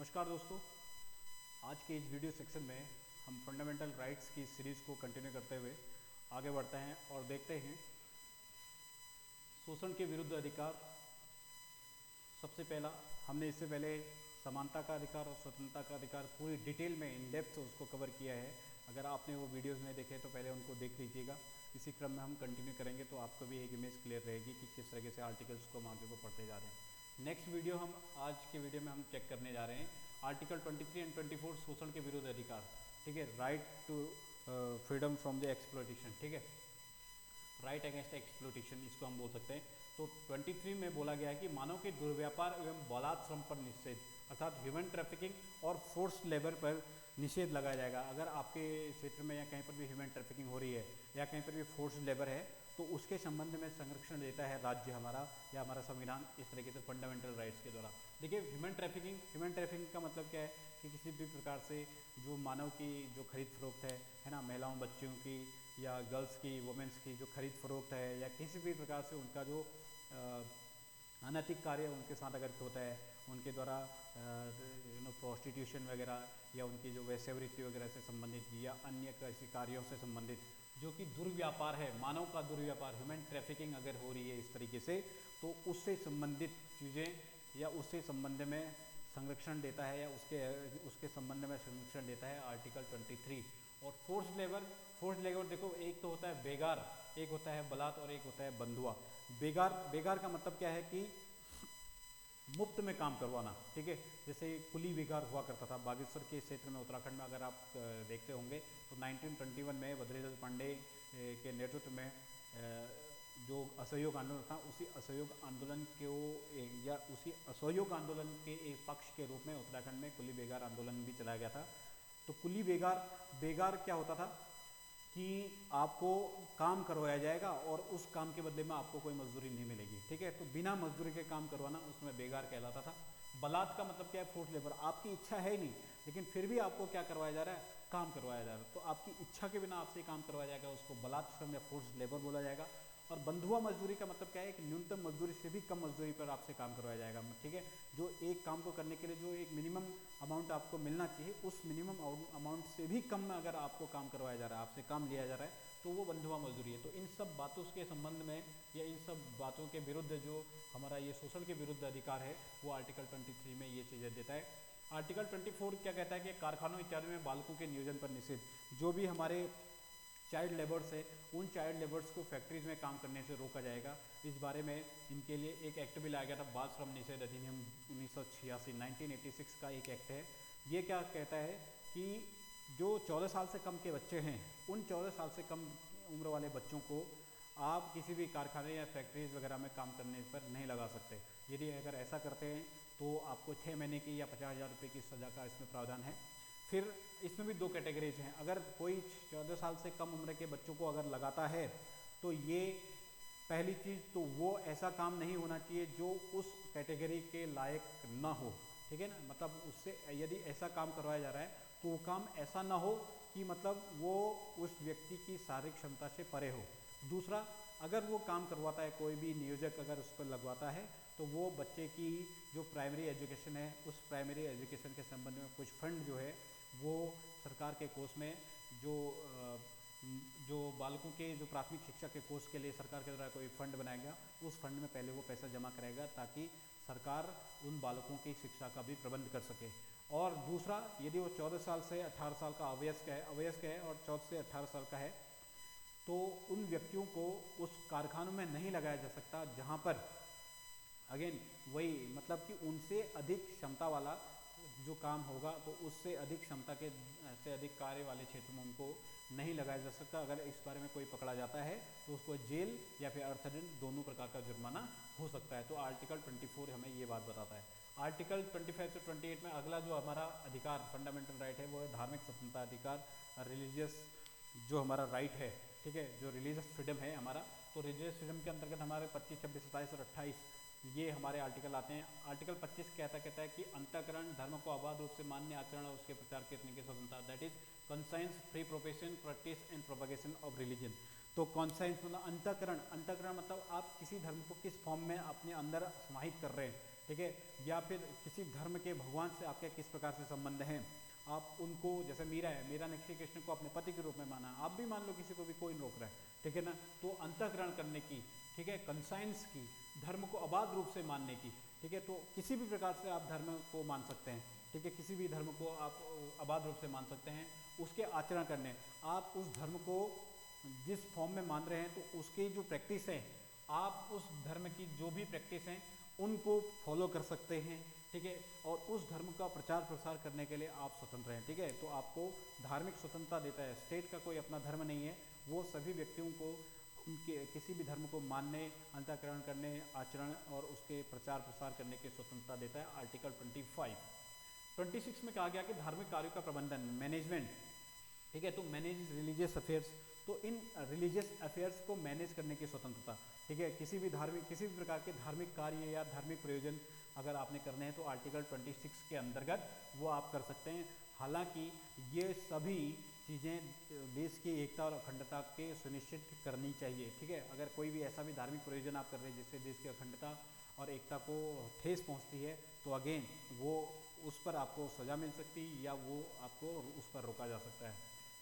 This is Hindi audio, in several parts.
नमस्कार दोस्तों, आज के इस वीडियो सेक्शन में हम फंडामेंटल राइट्स की सीरीज़ को कंटिन्यू करते हुए आगे बढ़ते हैं और देखते हैं शोषण के विरुद्ध अधिकार। सबसे पहला हमने इससे पहले समानता का अधिकार और स्वतंत्रता का अधिकार पूरी डिटेल में इन डेप्थ उसको कवर किया है। अगर आपने वो वीडियोज़ नहीं देखे तो पहले उनको देख लीजिएगा। इसी क्रम में हम कंटिन्यू करेंगे तो आपको भी एक इमेज क्लियर रहेगी कि किस तरीके से आर्टिकल्स को हम आगे को पढ़ते जा रहे हैं। नेक्स्ट वीडियो हम आज के वीडियो में हम चेक करने जा रहे हैं आर्टिकल 23 एंड 24 शोषण के विरुद्ध अधिकार। ठीक है, right to freedom from the exploitation. ठीक है, राइट अगेंस्ट एक्सप्लॉयटेशन इसको हम बोल सकते हैं। तो 23 में बोला गया है कि मानव के दुर्व्यापार एवं बलात् श्रम पर निषेध, अर्थात ह्यूमन ट्रैफिकिंग और फोर्स्ड लेबर पर निषेध लगाया जाएगा। अगर आपके क्षेत्र में या कहीं पर भी ह्यूमन ट्रैफिकिंग हो रही है या कहीं पर भी फोर्स्ड लेबर है तो उसके संबंध में संरक्षण देता है राज्य हमारा या हमारा संविधान, इस तरीके से फंडामेंटल राइट्स के द्वारा। देखिए, ह्यूमन ट्रैफिकिंग का मतलब क्या है कि किसी भी प्रकार से जो मानव की जो खरीद फरोख्त है ना, महिलाओं बच्चियों की या गर्ल्स की वुमेंस की जो खरीद फरोख्त है या किसी भी प्रकार से उनका जो अनैतिक कार्य उनके साथ अगर होता है, उनके द्वारा प्रोस्टिट्यूशन वगैरह या उनकी जो वैश्यवृत्ति वगैरह से संबंधित या अन्य किसी कार्यों से संबंधित जो कि दुर्व्यापार है, मानव का दुर्व्यापार, ह्यूमन ट्रैफिकिंग अगर हो रही है इस तरीके से, तो उससे संबंधित चीज़ें या उससे संबंध में संरक्षण देता है या उसके संबंध में संरक्षण देता है आर्टिकल 23। और फोर्स्ड लेबर देखो, एक तो होता है बेगार, एक होता है बलात् और एक होता है बंधुआ। बेगार का मतलब क्या है कि मुफ्त में काम करवाना। ठीक है, जैसे कुली बेगार हुआ करता था बागेश्वर के क्षेत्र में, उत्तराखंड में अगर आप देखते होंगे तो 1921 में भद्रेन्द्र पांडे के नेतृत्व में जो असहयोग आंदोलन था, उसी असहयोग आंदोलन के एक पक्ष के रूप में उत्तराखंड में कुली बेगार आंदोलन भी चलाया गया था। तो कुली बेगार क्या होता था कि आपको काम करवाया जाएगा और उस काम के बदले में आपको कोई मजदूरी नहीं मिलेगी। ठीक है, तो बिना मजदूरी के काम करवाना उसमें बेगार कहलाता था। बलात् का मतलब क्या है? Force labour. आपकी इच्छा है ही नहीं लेकिन फिर भी आपको क्या करवाया जा रहा है? काम करवाया जा रहा है। तो आपकी इच्छा के बिना आपसे काम करवाया जाएगा, उसको बलात् श्रम या फोर्स लेबर बोला जाएगा। और बंधुआ मजदूरी का मतलब क्या है कि न्यूनतम मजदूरी से भी कम मजदूरी पर आपसे काम करवाया जाएगा। ठीक है, जो एक काम को करने के लिए जो एक मिनिमम अमाउंट आपको मिलना चाहिए, उस मिनिमम अमाउंट से भी कम में अगर आपको काम करवाया जा रहा है, आपसे काम लिया जा रहा है, तो वो बंधुआ मजदूरी है। तो इन सब बातों के संबंध में या इन सब बातों के विरुद्ध जो हमारा ये शोषण के विरुद्ध अधिकार है वो आर्टिकल 23 में ये चीज़ें देता है। आर्टिकल 24 क्या कहता है कि कारखानों इत्यादि में बालकों के नियोजन पर निषेध। जो भी हमारे चाइल्ड लेबर्स है, उन चाइल्ड लेबर्स को फैक्ट्रीज में काम करने से रोका जाएगा। इस बारे में इनके लिए एक एक्ट भी लाया गया था, बाल श्रम निषेध अधिनियम 1986 1986 का एक एक्ट है। ये क्या कहता है कि जो 14 साल से कम के बच्चे हैं, उन 14 साल से कम उम्र वाले बच्चों को आप किसी भी कारखाने या फैक्ट्रीज वगैरह में काम करने पर नहीं लगा सकते। यदि अगर ऐसा करते हैं तो आपको 6 महीने की या 50,000 रुपये की सज़ा का इसमें प्रावधान है। फिर इसमें भी दो कैटेगरीज हैं। अगर कोई 14 साल से कम उम्र के बच्चों को अगर लगाता है तो ये पहली चीज़ तो वो ऐसा काम नहीं होना चाहिए जो उस कैटेगरी के लायक ना हो। ठीक है ना, मतलब उससे यदि ऐसा काम करवाया जा रहा है तो वो काम ऐसा ना हो कि मतलब वो उस व्यक्ति की शारीरिक क्षमता से परे हो। दूसरा, अगर वो काम करवाता है, कोई भी नियोजक अगर उस पर लगवाता है, तो वो बच्चे की जो प्राइमरी एजुकेशन है, उस प्राइमरी एजुकेशन के संबंध में कुछ फंड जो है वो सरकार के कोष में जो बालकों के जो प्राथमिक शिक्षा के कोर्स के लिए सरकार के द्वारा कोई फंड बनाएगा, उस फंड में पहले वो पैसा जमा कराएगा ताकि सरकार उन बालकों की शिक्षा का भी प्रबंध कर सके। और दूसरा, यदि वो 14 साल से 18 साल का अवयस्क है और 14 से 18 साल का है, तो उन व्यक्तियों को उस कारखानों में नहीं लगाया जा सकता जहाँ पर अगेन वही मतलब कि उनसे अधिक क्षमता वाला जो काम होगा, तो उससे अधिक क्षमता के से अधिक कार्य वाले क्षेत्र में उनको नहीं लगाया जा सकता। अगर इस बारे में कोई पकड़ा जाता है तो उसको जेल या फिर अर्थदंड दोनों प्रकार का जुर्माना हो सकता है। तो आर्टिकल 24 हमें ये बात बताता है। आर्टिकल 25 से 28 में अगला जो हमारा अधिकार फंडामेंटल राइट है वो है धार्मिक स्वतंत्रता अधिकार, रिलीजियस जो हमारा राइट है। ठीक है, जो रिलीजियस फ्रीडम है हमारा, तो रिलीजियस फ्रीडम के अंतर्गत हमारे 25, 26, 27 और 28 ये हमारे आर्टिकल आते हैं। आर्टिकल 25 कहता है कि अंतःकरण धर्म को अबाध रूप से मान्य आचरण और उसके प्रचार करने की स्वतंत्रता, that is conscience free profession practice and propagation of religion. तो कॉन्साइंस मतलब अंतःकरण मतलब आप किसी धर्म को किस फॉर्म में अपने अंदर समाहित कर रहे हैं, ठीक है, या फिर किसी धर्म के भगवान से आपके किस प्रकार से संबंध हैं, आप उनको, जैसे मीरा है, मीरा ने श्री कृष्ण को अपने पति के रूप में माना, आप भी मान लो, किसी को भी कोई नहीं रोक रहा है, ठीक है ना। तो अंतःकरण करने की, ठीक है, कंसाइंस की, धर्म को अबाध रूप से मानने की, ठीक है, तो किसी भी प्रकार से आप धर्म को मान सकते हैं, ठीक है, किसी भी धर्म को आप अबाध रूप से मान सकते हैं, उसके आचरण करने, आप उस धर्म को जिस फॉर्म में मान रहे हैं, तो उसकी जो प्रैक्टिस है, आप उस धर्म की जो भी प्रैक्टिस हैं उनको फॉलो कर सकते हैं, ठीक है, और उस धर्म का प्रचार प्रसार करने के लिए आप स्वतंत्र हैं, ठीक है। तो आपको धार्मिक स्वतंत्रता देता है, स्टेट का कोई अपना धर्म नहीं है, वो सभी व्यक्तियों को उनके किसी भी धर्म को मानने, अंतःकरण करने, आचरण और उसके प्रचार प्रसार करने की स्वतंत्रता देता है, आर्टिकल 25। 26 में कहा गया कि धार्मिक कार्यों का प्रबंधन, मैनेजमेंट, ठीक है, तो मैनेज रिलीजियस अफेयर्स, तो इन रिलीजियस अफेयर्स को मैनेज करने की स्वतंत्रता, ठीक है, किसी भी प्रकार के धार्मिक कार्य या धार्मिक प्रयोजन अगर आपने करने हैं तो आर्टिकल 26 के अंतर्गत वो आप कर सकते हैं। हालांकि ये सभी चीज़ें देश की एकता और अखंडता के सुनिश्चित करनी चाहिए, ठीक है। अगर कोई भी ऐसा भी धार्मिक प्रयोजन आप कर रहे हैं जिससे देश की अखंडता और एकता को ठेस पहुंचती है, तो अगेन वो उस पर आपको सज़ा मिल सकती है या वो आपको उस पर रोका जा सकता है।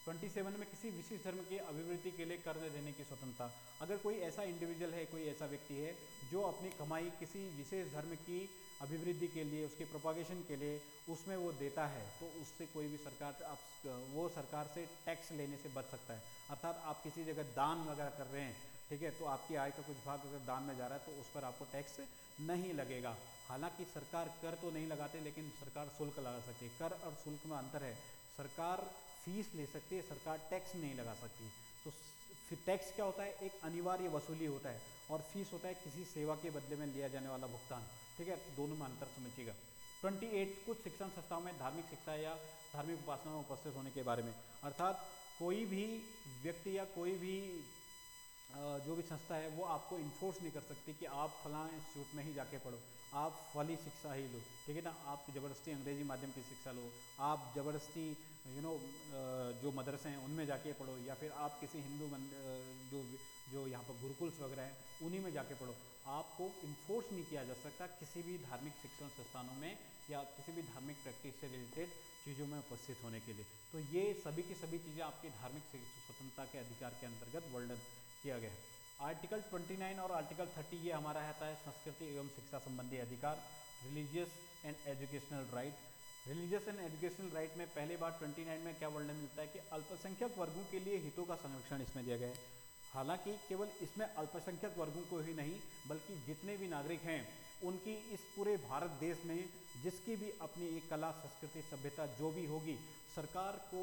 27 में किसी विशेष धर्म की अभिवृद्धि के लिए कर देने की स्वतंत्रता, अगर कोई ऐसा इंडिविजुअल है, कोई ऐसा व्यक्ति है जो अपनी कमाई किसी विशेष धर्म की अभिवृद्धि के लिए, उसके प्रोपागेशन के लिए उसमें वो देता है, तो उससे कोई भी सरकार, वो सरकार से टैक्स लेने से बच सकता है। अर्थात आप किसी जगह दान वगैरह कर रहे हैं, ठीक है, तो आपकी आय का कुछ भाग अगर दान में जा रहा है तो उस पर आपको टैक्स नहीं लगेगा। हालांकि सरकार कर तो नहीं लगाते, लेकिन सरकार शुल्क लगा सकती है। कर और शुल्क में अंतर है, सरकार फीस ले सकती है, सरकार टैक्स नहीं लगा सकती। तो टैक्स क्या होता है, एक अनिवार्य वसूली होता है, और फीस होता है किसी सेवा के बदले में लिया जाने वाला भुगतान, ठीक है, दोनों में अंतर समझिएगा। 28 कुछ शिक्षण संस्थाओं में धार्मिक शिक्षा या धार्मिक उपासना में उपस्थित होने के बारे में, अर्थात कोई भी व्यक्ति या कोई भी जो भी संस्था है वो आपको इन्फोर्स नहीं कर सकती कि आप फलां इंस्टीट्यूट में ही जाके पढ़ो, आप फली शिक्षा ही लो, ठीक है ना, आप ज़बरदस्ती अंग्रेजी माध्यम की शिक्षा लो, आप ज़बरदस्ती जो मदरसे हैं उनमें जाके पढ़ो, या फिर आप किसी हिंदू जो यहाँ पर गुरुकुल्स वगैरह हैं उन्हीं में जाके पढ़ो। आपको इन्फोर्स नहीं किया जा सकता किसी भी धार्मिक शिक्षण संस्थानों में या किसी भी धार्मिक प्रैक्टिस से रिलेटेड चीज़ों में उपस्थित होने के लिए। तो ये सभी की सभी चीज़ें आपकी धार्मिक स्वतंत्रता के अधिकार के अंतर्गत वर्णन किया गया है। आर्टिकल 29 और आर्टिकल 30 ये हमारा रहता है संस्कृति एवं शिक्षा संबंधी अधिकार, religious and educational right. Religious and educational right में पहली बार 29 में क्या वर्णन मिलता है कि अल्पसंख्यक वर्गों के लिए हितों का संरक्षण इसमें दिया गया है। हालांकि केवल इसमें अल्पसंख्यक वर्गों को ही नहीं बल्कि जितने भी नागरिक हैं उनकी इस पूरे भारत देश में जिसकी भी अपनी एक कला, संस्कृति, सभ्यता जो भी होगी, सरकार को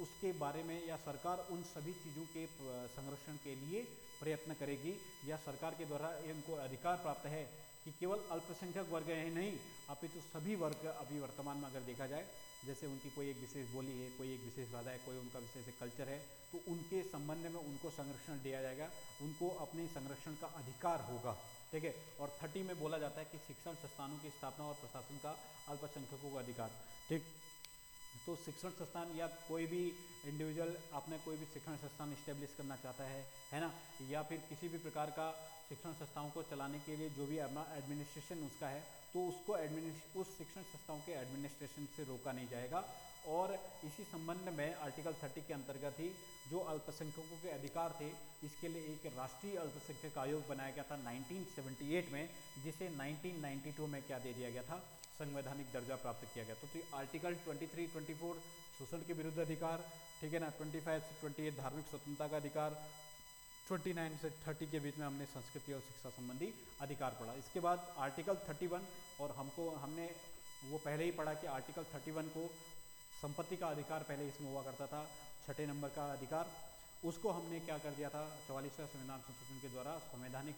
उसके बारे में या सरकार उन सभी चीज़ों के संरक्षण के लिए प्रयत्न करेगी, या सरकार के द्वारा इनको अधिकार प्राप्त है कि केवल अल्पसंख्यक वर्ग ही नहीं अपितु सभी वर्ग अभी वर्तमान में अगर देखा जाए, जैसे उनकी कोई एक विशेष बोली है, कोई एक विशेष भाषा है, कोई उनका विशेष कल्चर है, तो उनके संबंध में उनको संरक्षण दिया जाएगा, उनको अपने संरक्षण का अधिकार होगा, ठीक है। और 30 में बोला जाता है कि शिक्षण संस्थानों की स्थापना और प्रशासन का अल्पसंख्यकों का अधिकार, ठीक। तो शिक्षण संस्थान या कोई भी इंडिविजुअल अपने कोई भी शिक्षण संस्थान इस्टेब्लिश करना चाहता है ना, या फिर किसी भी प्रकार का शिक्षण संस्थाओं को चलाने के लिए जो भी एडमिनिस्ट्रेशन उसका है, तो उसको उस शिक्षण संस्थाओं के एडमिनिस्ट्रेशन से रोका नहीं जाएगा। और इसी संबंध में आर्टिकल 30 के अंतर्गत ही जो अल्पसंख्यकों के अधिकार थे, इसके लिए एक राष्ट्रीय अल्पसंख्यक आयोग बनाया गया था 1978 में, जिसे 1992 में क्या दे दिया गया था, संवैधानिक दर्जा प्राप्त किया गया। तो आर्टिकल 23, 24 शोषण के विरुद्ध अधिकार, ठीक है ना, 25 से 28 धार्मिक स्वतंत्रता का अधिकार, 29 से 30 के बीच में हमने संस्कृति और शिक्षा संबंधी अधिकार पढ़ा। इसके बाद आर्टिकल 31, और हमने वो पहले ही पढ़ा कि आर्टिकल 31 को संपत्ति का अधिकार पहले इसमें हुआ करता था, 6 नंबर का अधिकार, उसको हमने क्या कर दिया था 44वें संविधान संशोधन के द्वारा, संवैधानिक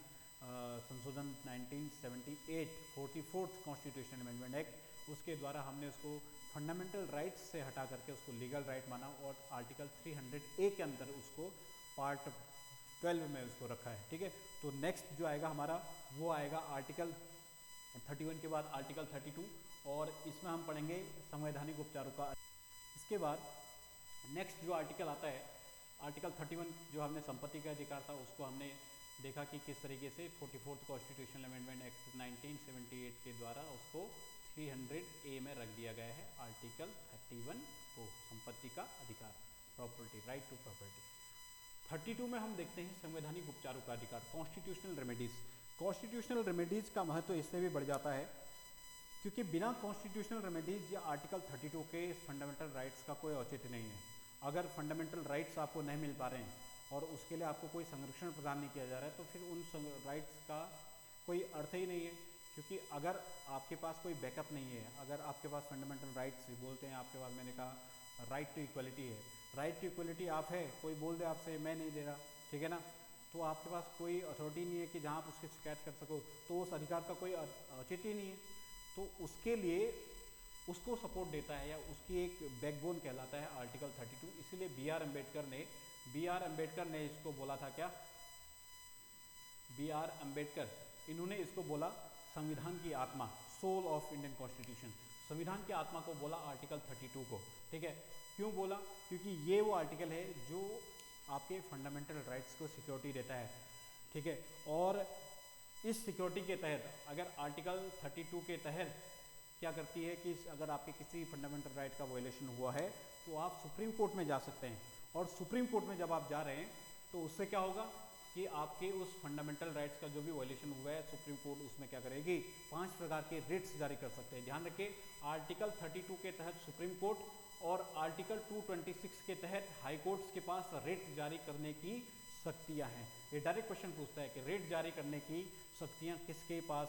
संशोधन 1978 44th कॉन्स्टिट्यूशन अमेंडमेंट एक्ट, उसके द्वारा हमने उसको फंडामेंटल राइट्स से हटा करके उसको लीगल राइट माना, और आर्टिकल 300A के अंदर उसको पार्ट 12 में उसको रखा है, ठीक है। तो नेक्स्ट जो आएगा हमारा वो आएगा आर्टिकल 31 के बाद आर्टिकल 32, और इसमें हम पढ़ेंगे संवैधानिक उपचारों का। इसके बाद नेक्स्ट जो आर्टिकल आता है आर्टिकल 31, जो हमने संपत्ति का अधिकार था उसको हमने देखा कि किस तरीके से 44th कॉन्स्टिट्यूशनल अमेंडमेंट एक्ट 1978 के द्वारा उसको 300A में रख दिया गया है, आर्टिकल 31 को, संपत्ति का अधिकार, प्रॉपर्टी, राइट टू प्रॉपर्टी। 32 में हम देखते हैं संवैधानिक उपचारों का अधिकार, कॉन्स्टिट्यूशनल रेमेडीज। कॉन्स्टिट्यूशनल रेमेडीज का महत्व इससे भी बढ़ जाता है क्योंकि बिना कॉन्स्टिट्यूशनल रेमेडीज या आर्टिकल 32 के फंडामेंटल राइट्स का कोई औचित्य नहीं है। अगर फंडामेंटल राइट्स आपको नहीं मिल पा रहे हैं और उसके लिए आपको कोई संरक्षण प्रदान नहीं किया जा रहा है तो फिर उन राइट्स का कोई अर्थ ही नहीं है। क्योंकि अगर आपके पास कोई बैकअप नहीं है, अगर आपके पास फंडामेंटल राइट्स बोलते हैं आपके पास, मैंने कहा राइट टू इक्वलिटी है, राइट टू इक्वलिटी आप है, कोई बोल दे आपसे मैं नहीं दे रहा, ठीक है ना, तो आपके पास कोई अथॉरिटी नहीं है कि जहाँ आप उसकी शिकायत कर सको, तो उस अधिकार का कोई औचित्य नहीं है। तो उसके लिए उसको सपोर्ट देता है या उसकी एक बैकबोन कहलाता है आर्टिकल 32। इसीलिए बी आर अम्बेडकर ने इसको बोला था क्या, बी आर अम्बेडकर, इन्होंने इसको बोला संविधान की आत्मा, सोल ऑफ इंडियन कॉन्स्टिट्यूशन, संविधान की आत्मा को बोला आर्टिकल 32 को, ठीक है। क्यों बोला? क्योंकि ये वो आर्टिकल है जो आपके फंडामेंटल राइट्स को सिक्योरिटी देता है, ठीक है। और इस सिक्योरिटी के तहत अगर आर्टिकल 32 के तहत क्या करती है कि अगर आपके किसी फंडामेंटल राइट का वायलेशन हुआ है तो आप सुप्रीम कोर्ट में जा सकते हैं। और सुप्रीम कोर्ट में जब आप जा रहे हैं तो उससे क्या होगा कि आपके उस फंडामेंटल राइट्स का जो भी वायलेशन हुआ है, सुप्रीम कोर्ट उसमें क्या करेगी, 5 प्रकार के रिट्स जारी कर सकते हैं। ध्यान रखिए, आर्टिकल 32 के तहत सुप्रीम कोर्ट और आर्टिकल 226 के तहत हाई कोर्ट्स के पास रिट जारी करने की शक्तियां हैं। ये डायरेक्ट क्वेश्चन पूछता है कि रिट जारी करने की शक्तियां किसके पास,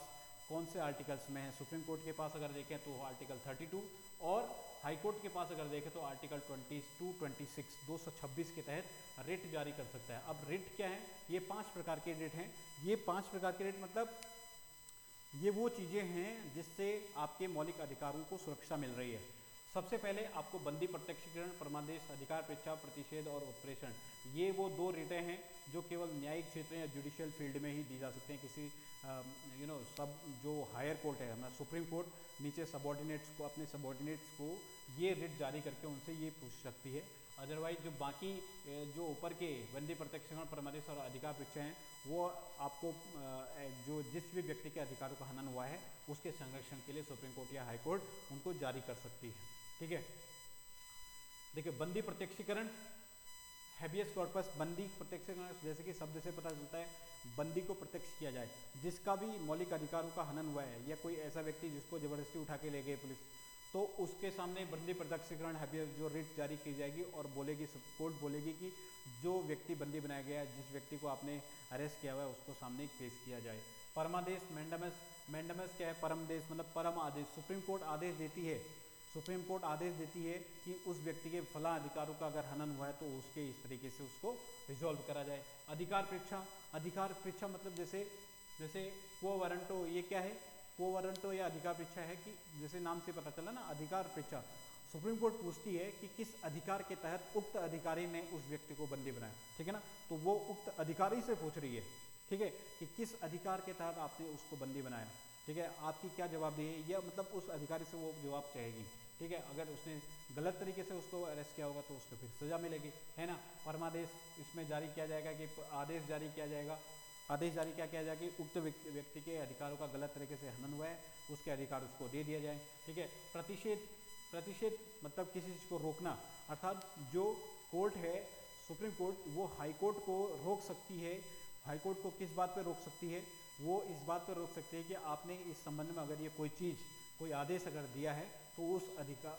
कौन से आर्टिकल्स में है। सुप्रीम कोर्ट के पास अगर देखें तो आर्टिकल 32 और हाई कोर्ट के पास अगर देखें तो आर्टिकल 226 226 के तहत रिट जारी कर सकता है। अब रिट क्या है? ये 5 प्रकार के रिट हैं। ये 5 प्रकार के रिट मतलब ये वो चीज़ें हैं जिससे आपके मौलिक अधिकारों को सुरक्षा मिल रही है। सबसे पहले आपको बंदी, प्रत्यक्षीकरण, परमादेश, अधिकार परीक्षा, प्रतिषेध और उत्प्रेषण, ये वो 2 रिटें हैं जो केवल न्यायिक क्षेत्र या जुडिशियल फील्ड में ही दी जा सकते हैं। किसी सब जो हायर कोर्ट है हमारा सुप्रीम कोर्ट, नीचे सबॉर्डिनेट्स को, अपने सबॉर्डिनेट्स को ये रिट जारी करके उनसे ये पूछ सकती है। अदरवाइज जो बाकी जो ऊपर के बंदी, प्रत्यक्षीकरण, परमादेश और अधिकार परीक्षा हैं वो आपको जो जिस भी व्यक्ति के अधिकारों का हनन हुआ है उसके संरक्षण के लिए सुप्रीम कोर्ट या हाई कोर्ट उनको जारी कर सकती है, ठीक है। देखिए, बंदी प्रत्यक्षीकरण, हैबियस कॉर्पस, बंदी प्रत्यक्षीकरण, जैसे कि शब्द से पता चलता है बंदी को प्रत्यक्ष किया जाए, जिसका भी मौलिक अधिकारों का हनन हुआ है या कोई ऐसा व्यक्ति जिसको जबरदस्ती उठा के ले गए पुलिस, तो उसके सामने बंदी प्रत्यक्षीकरण हैबियस जो रिट जारी की जाएगी और बोलेगी, कोर्ट बोलेगी कि जो व्यक्ति बंदी बनाया गया है, जिस व्यक्ति को आपने अरेस्ट किया हुआ है उसको सामने पेश किया जाए। परमादेश, मैंडेमस क्या है? परमदेश मतलब परम आदेश। सुप्रीम कोर्ट आदेश देती है, सुप्रीम कोर्ट आदेश देती है कि उस व्यक्ति के फला अधिकारों का अगर हनन हुआ है तो उसके इस तरीके से उसको रिजॉल्व करा जाए। अधिकार परीक्षा, अधिकार परीक्षा मतलब जैसे को वारंटो, ये क्या है? को वारंटो या अधिकार परीक्षा है कि जैसे नाम से पता चला ना, अधिकार परीक्षा। सुप्रीम कोर्ट पूछती है कि किस अधिकार के तहत उक्त अधिकारी ने उस व्यक्ति को बंदी बनाया, ठीक है ना, तो वो उक्त अधिकारी से पूछ रही है, ठीक है, कि किस अधिकार के तहत आपने उसको बंदी बनाया, ठीक है, आपकी क्या जवाबदेही है, या मतलब उस अधिकारी से वो जवाब चाहेगी, ठीक है। अगर उसने गलत तरीके से उसको अरेस्ट किया होगा तो उसको फिर सजा मिलेगी, है ना। परमादेश इसमें जारी किया जाएगा कि आदेश जारी किया जाएगा, आदेश जारी क्या किया जाएगा कि उक्त व्यक्ति के अधिकारों का गलत तरीके से हनन हुआ है, उसके अधिकार उसको दे दिया जाए, ठीक है। प्रतिषेध मतलब किसी चीज़ को रोकना, अर्थात जो कोर्ट है सुप्रीम कोर्ट, वो हाई कोर्ट को रोक सकती है। हाई कोर्ट को किस बात पे रोक सकती है? वो इस बात पर रोक सकती है कि आपने इस संबंध में अगर ये कोई आदेश अगर दिया है तो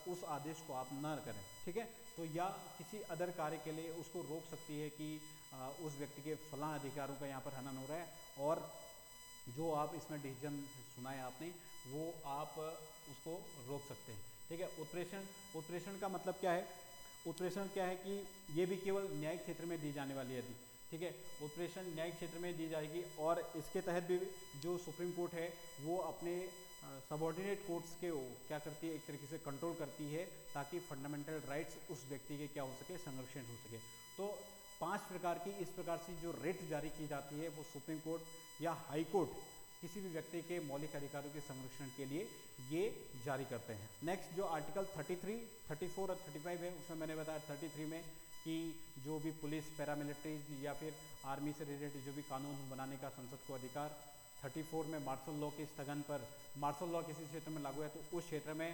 उस आदेश को आप न करें, ठीक है। तो या किसी अदर कार्य के लिए उसको रोक सकती है कि उस व्यक्ति के फलां अधिकारों का यहाँ पर हनन हो रहा है और जो आप इसमें डिसीजन सुनाए आपने वो आप उसको रोक सकते हैं, ठीक है। उत्प्रेषण का मतलब क्या है? उत्प्रेषण क्या है कि ये भी केवल न्यायिक क्षेत्र में दी जाने वाली है, ठीक है। उत्प्रेषण न्यायिक क्षेत्र में दी जाएगी और इसके तहत भी जो सुप्रीम कोर्ट है वो अपने सबऑर्डिनेट कोर्ट्स के क्या करती है, एक तरीके से कंट्रोल करती है ताकि फंडामेंटल राइट्स उस व्यक्ति के क्या हो सके, संरक्षण हो सके। तो 5 प्रकार की इस प्रकार से जो रिट जारी की जाती है वो सुप्रीम कोर्ट या हाई कोर्ट किसी भी व्यक्ति के मौलिक अधिकारों के संरक्षण के लिए ये जारी करते हैं। नेक्स्ट जो आर्टिकल 33, 34 और 35 है उसमें मैंने बताया 33 में कि जो भी पुलिस, पैरामिलिट्री या फिर आर्मी से रिलेटेड जो भी कानून बनाने का संसद को अधिकार, 34 में मार्शल लॉ के स्थगन पर, मार्शल लॉ किसी क्षेत्र में लागू है तो उस क्षेत्र में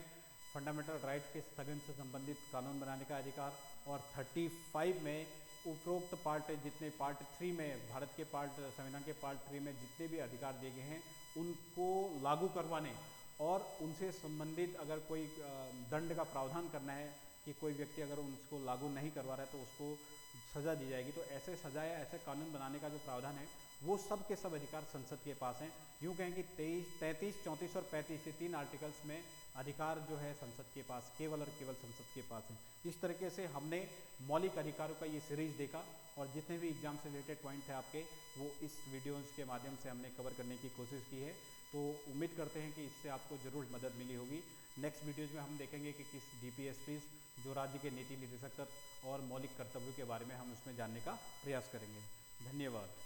फंडामेंटल राइट के स्थगन से संबंधित कानून बनाने का अधिकार, और 35 में उपरोक्त पार्ट, जितने पार्ट 3 में, भारत के पार्ट, संविधान के पार्ट 3 में जितने भी अधिकार दिए गए हैं उनको लागू करवाने और उनसे संबंधित अगर कोई दंड का प्रावधान करना है कि कोई व्यक्ति अगर उसको लागू नहीं करवा रहा है तो उसको सज़ा दी जाएगी, तो ऐसे सज़ा या ऐसे कानून बनाने का जो प्रावधान है वो सब के सब अधिकार संसद के पास हैं। यूँ कहें कि 33, 34 और 35 ये 3 आर्टिकल्स में अधिकार जो है संसद के पास, केवल और केवल संसद के पास है। इस तरीके से हमने मौलिक अधिकारों का ये सीरीज देखा और जितने भी एग्जाम से रिलेटेड पॉइंट थे आपके, वो इस वीडियोज़ के माध्यम से हमने कवर करने की कोशिश की है। तो उम्मीद करते हैं कि इससे आपको ज़रूर मदद मिली होगी। नेक्स्ट वीडियोज़ में हम देखेंगे कि किस DPSPs, जो राज्य के नीति निदेशक और मौलिक कर्तव्यों के बारे में हम उसमें जानने का प्रयास करेंगे। धन्यवाद।